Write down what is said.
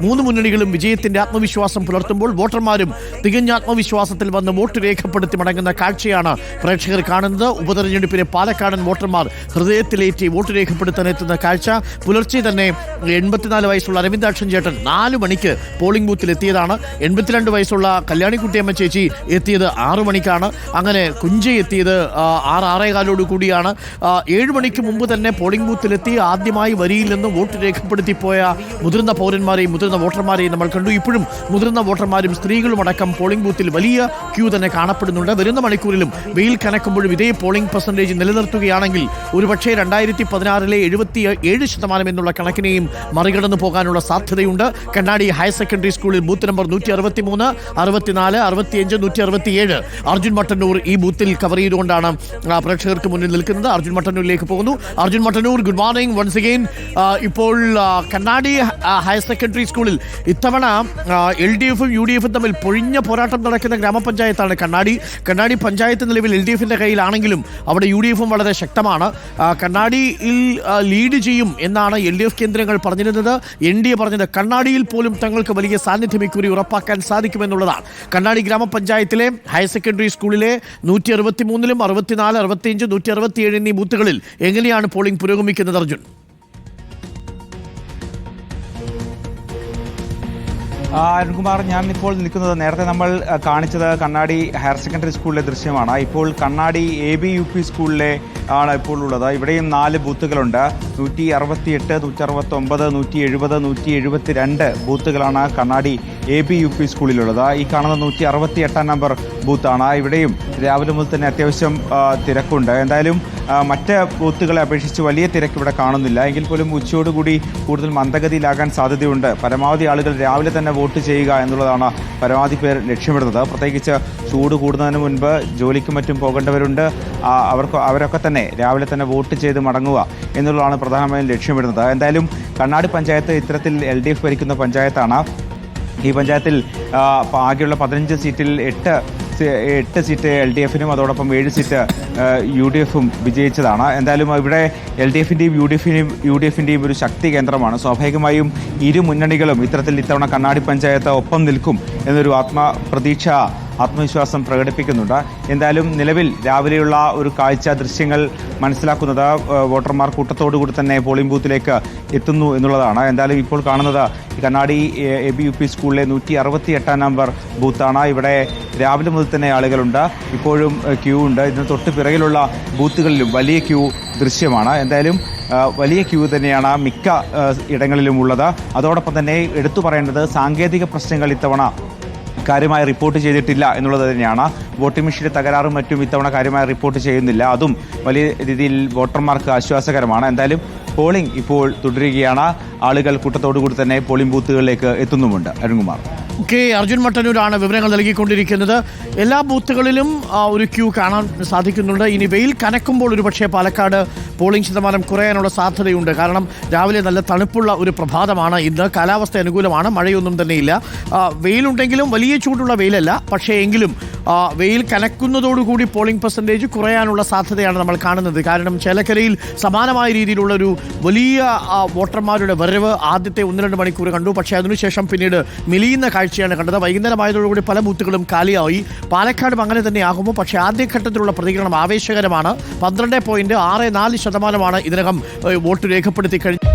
മൂന്ന് മുന്നണികളും വിജയത്തിന്റെ ആത്മവിശ്വാസം പുലർത്തുമ്പോൾ വോട്ടർമാരും തികഞ്ഞ ആത്മവിശ്വാസത്തിൽ വന്ന് വോട്ട് രേഖപ്പെടുത്തി മടങ്ങുന്ന കാഴ്ചയാണ് പ്രേക്ഷകർ കാണുന്നത്. ഉപതെരഞ്ഞെടുപ്പിലെ പാലക്കാടൻ വോട്ടർമാർ ഹൃദയത്തിലേറ്റി വോട്ട് രേഖപ്പെടുത്താൻ എത്തുന്ന കാഴ്ച. പുലർച്ചെ തന്നെ 84 വയസ്സുള്ള അരവിന്ദാക്ഷൻ ചേട്ടൻ 4 മണിക്ക് പോളിംഗ് ബൂത്തിൽ എത്തിയതാണ്. 82 വയസ്സുള്ള കല്യാണിക്കുട്ടിയമ്മ ചേച്ചി എത്തിയത് 6 മണിക്കാണ്. അങ്ങനെ കുഞ്ചി എത്തിയത് 6:15 കൂടിയാണ്. 7 മണിക്ക് മുമ്പ് തന്നെ പോളിംഗ് ബൂത്തിലെത്തി ആദ്യമായി വരിയിൽ നിന്ന് വോട്ട് രേഖപ്പെടുത്തിപ്പോയ മുതിർന്ന പൗരന്മാരെയും മുതിർന്ന വോട്ടർമാരെയും നമ്മൾ കണ്ടു. ഇപ്പോഴും മുതിർന്ന വോട്ടർമാരും സ്ത്രീകളും അടക്കം പോളിംഗ് ബൂത്തിൽ വലിയ ക്യൂ തന്നെ കാണപ്പെടുന്നുണ്ട്. വരുന്ന മണിക്കൂറിലും വെയിൽ കനക്കുമ്പോഴും ഇതേ പോളിംഗ് പെർസെൻറ്റേജ് നിലനിർത്തുകയാണെങ്കിൽ ഒരുപക്ഷേ 2016 77% എന്നുള്ള കണക്കിനെയും മറികടന്നു പോകാനുള്ള സാധ്യതയുണ്ട്. കണ്ണാടി ഹയർ സെക്കൻഡറി സ്കൂളിൽ ബൂത്ത് നമ്പർ 163, 64, 65, 167 അർജുൻ മട്ടന്നൂർ ഈ ബൂത്തിൽ കവർ ചെയ്തുകൊണ്ടാണ് പ്രേക്ഷകർക്ക് മുന്നിൽ നിൽക്കുന്നത്. അർജുൻ മട്ടന്നൂരിലേക്ക് പോകുന്നു. Arjun Mattannur, good morning once again. ഇപ്പോൾ കണ്ണാടി ഹയർ സെക്കൻഡറി സ്കൂളിൽ ഇത്തവണ LDF-ഉം UDF-ഉം തമ്മിൽ പൊഴിഞ്ഞ പോരാട്ടം നടക്കുന്ന ഗ്രാമപഞ്ചായത്താണ് കണ്ണാടി പഞ്ചായത്ത് നിലവിൽ LDF-ന്റെ കയ്യിലാണെങ്കിലും അവിടെ UDF-ഉം വളരെ ശക്തമാണ്. കണ്ണാടിയിൽ ലീഡ് ചെയ്യും എന്നാണ് LDF കേന്ദ്രങ്ങൾ പറഞ്ഞിരുന്നത്. NDA പറഞ്ഞത് കണ്ണാടിയിൽ പോലും തങ്ങൾക്ക് വലിയ സാന്നിധ്യം ഇക്കുറി ഉറപ്പാക്കാൻ സാധിക്കുമെന്നുള്ളതാണ്. കണ്ണാടി ഗ്രാമപഞ്ചായത്തിലെ ഹയർ സെക്കൻഡറി സ്കൂളിലെ 163, 64, 65, 167 എന്നീ ബൂത്തുകളിൽ എങ്ങനെയാണ് പോളിംഗ് പുരോഗമിക്കുന്നത് അർജുൻ? അരുൺകുമാർ, ഞാൻ ഇപ്പോൾ നിൽക്കുന്നത് നേരത്തെ നമ്മൾ കാണിച്ചത് കണ്ണാടി ഹയർ സെക്കൻഡറി സ്കൂളിലെ ദൃശ്യമാണ്. ഇപ്പോൾ കണ്ണാടി ABUP സ്കൂളിലെ ആണ് ഇപ്പോൾ ഉള്ളത്. ഇവിടെയും 4 ബൂത്തുകളുണ്ട്. 168, 169, 170, 172 ബൂത്തുകളാണ് കണ്ണാടി ABUP സ്കൂളിലുള്ളത്. ഈ കാണുന്ന 168 നമ്പർ ബൂത്താണ്. ഇവിടെയും രാവിലെ മുതൽ തന്നെ അത്യാവശ്യം തിരക്കുണ്ട്. എന്തായാലും മറ്റ് ബൂത്തുകളെ അപേക്ഷിച്ച് വലിയ തിരക്ക് ഇവിടെ കാണുന്നില്ല. എങ്കിൽ പോലും ഉച്ചയോടുകൂടി കൂടുതൽ മന്ദഗതിയിലാകാൻ സാധ്യതയുണ്ട്. പരമാവധി ആളുകൾ രാവിലെ തന്നെ വോട്ട് ചെയ്യുക എന്നുള്ളതാണ് പരമാവധി പേർ ലക്ഷ്യമിടുന്നത്. പ്രത്യേകിച്ച് ചൂട് കൂടുന്നതിന് മുൻപ് ജോലിക്കും മറ്റും പോകേണ്ടവരുണ്ട്. അവരൊക്കെ തന്നെ രാവിലെ തന്നെ വോട്ട് ചെയ്ത് മടങ്ങുക എന്നുള്ളതാണ് പ്രധാനമായും ലക്ഷ്യമിടുന്നത്. എന്തായാലും കണ്ണാടി പഞ്ചായത്ത് ഇത്തരത്തിൽ LDF ഭരിക്കുന്ന പഞ്ചായത്താണ്. ഈ പഞ്ചായത്തിൽ ആകെയുള്ള 15 സീറ്റിൽ 8 സീറ്റ് LDF-നും അതോടൊപ്പം 7 സീറ്റ് UDF-ഉം വിജയിച്ചതാണ്. എന്തായാലും ഇവിടെ LDF-ന്റെയും UDF-ന്റെയും ഒരു ശക്തി കേന്ദ്രമാണ്. സ്വാഭാവികമായും ഇരു മുന്നണികളും ഇത്തവണ കണ്ണാടി പഞ്ചായത്ത് ഒപ്പം നിൽക്കും എന്നൊരു ആത്മവിശ്വാസം പ്രകടിപ്പിക്കുന്നുണ്ട്. എന്തായാലും നിലവിൽ രാവിലെയുള്ള ഒരു കാഴ്ച ദൃശ്യങ്ങൾ മനസ്സിലാക്കുന്നത് വോട്ടർമാർ കൂട്ടത്തോടുകൂടി തന്നെ പോളിംഗ് ബൂത്തിലേക്ക് എത്തുന്നു എന്നുള്ളതാണ്. എന്തായാലും ഇപ്പോൾ കാണുന്നത് കണ്ണാടി ABUP സ്കൂളിലെ 168 നമ്പർ ബൂത്താണ്. ഇവിടെ രാവിലെ മുതൽ തന്നെ ആളുകളുണ്ട്. ഇപ്പോഴും ക്യൂ ഉണ്ട്. ഇതിന് തൊട്ട് പിറകിലുള്ള ബൂത്തുകളിലും വലിയ ക്യൂ ദൃശ്യമാണ്. എന്തായാലും വലിയ ക്യൂ തന്നെയാണ് മിക്ക ഇടങ്ങളിലും ഉള്ളത്. അതോടൊപ്പം തന്നെ എടുത്തു പറയേണ്ടത് സാങ്കേതിക പ്രശ്നങ്ങൾ ഇത്തവണ കാര്യമായി റിപ്പോർട്ട് ചെയ്തിട്ടില്ല എന്നുള്ളത് തന്നെയാണ്. വോട്ടിംഗ് മെഷീന്റെ തകരാറും മറ്റും ഇത്തവണ കാര്യമായി റിപ്പോർട്ട് ചെയ്യുന്നില്ല. അതും വലിയ രീതിയിൽ വോട്ടർമാർക്ക് ആശ്വാസകരമാണ്. എന്തായാലും പോളിംഗ് ഇപ്പോൾ തുടരുകയാണ്. ആളുകൾ കൂട്ടത്തോടുകൂടി തന്നെ പോളിംഗ് ബൂത്തുകളിലേക്ക് എത്തുന്നുമുണ്ട്. അരുൺകുമാർ. അർജുൻ മട്ടന്നൂരാണ് വിവരങ്ങൾ നൽകിക്കൊണ്ടിരിക്കുന്നത്. എല്ലാ ബൂത്തുകളിലും ഒരു ക്യൂ കാണാൻ സാധിക്കുന്നുണ്ട്. ഇനി വെയിൽ കനക്കുമ്പോൾ ഒരുപക്ഷെ പാലക്കാട് പോളിംഗ് ശതമാനം കുറയാനുള്ള സാധ്യതയുണ്ട്. കാരണം രാവിലെ നല്ല തണുപ്പുള്ള ഒരു പ്രഭാതമാണ് ഇന്ന്. കാലാവസ്ഥ അനുകൂലമാണ്. മഴയൊന്നും തന്നെയില്ല. വെയിലുണ്ടെങ്കിലും വലിയ ചൂടുള്ള വെയിലല്ല. പക്ഷേ എങ്കിലും വെയിൽ കനക്കുന്നതോടുകൂടി പോളിംഗ് പെർസെൻറ്റേജ് കുറയാനുള്ള സാധ്യതയാണ് നമ്മൾ കാണുന്നത്. കാരണം ചേലക്കരയിൽ സമാനമായ രീതിയിലുള്ള ഒരു വലിയ വോട്ടർമാരുടെ വരവ് ആദ്യത്തെ 1-2 മണിക്കൂർ കണ്ടു. പക്ഷേ അതിനുശേഷം പിന്നീട് മെലിയുന്ന കാഴ്ചയാണ് കണ്ടത്. വൈകുന്നേരമായതോടുകൂടി പല ബൂത്തുകളും കാലിയായി. പാലക്കാടും അങ്ങനെ തന്നെ ആകുമോ? പക്ഷേ ആദ്യഘട്ടത്തിലുള്ള പ്രതികരണം ആവേശകരമാണ്. 12.64% ഇതിനകം വോട്ട് രേഖപ്പെടുത്തി കഴിഞ്ഞു.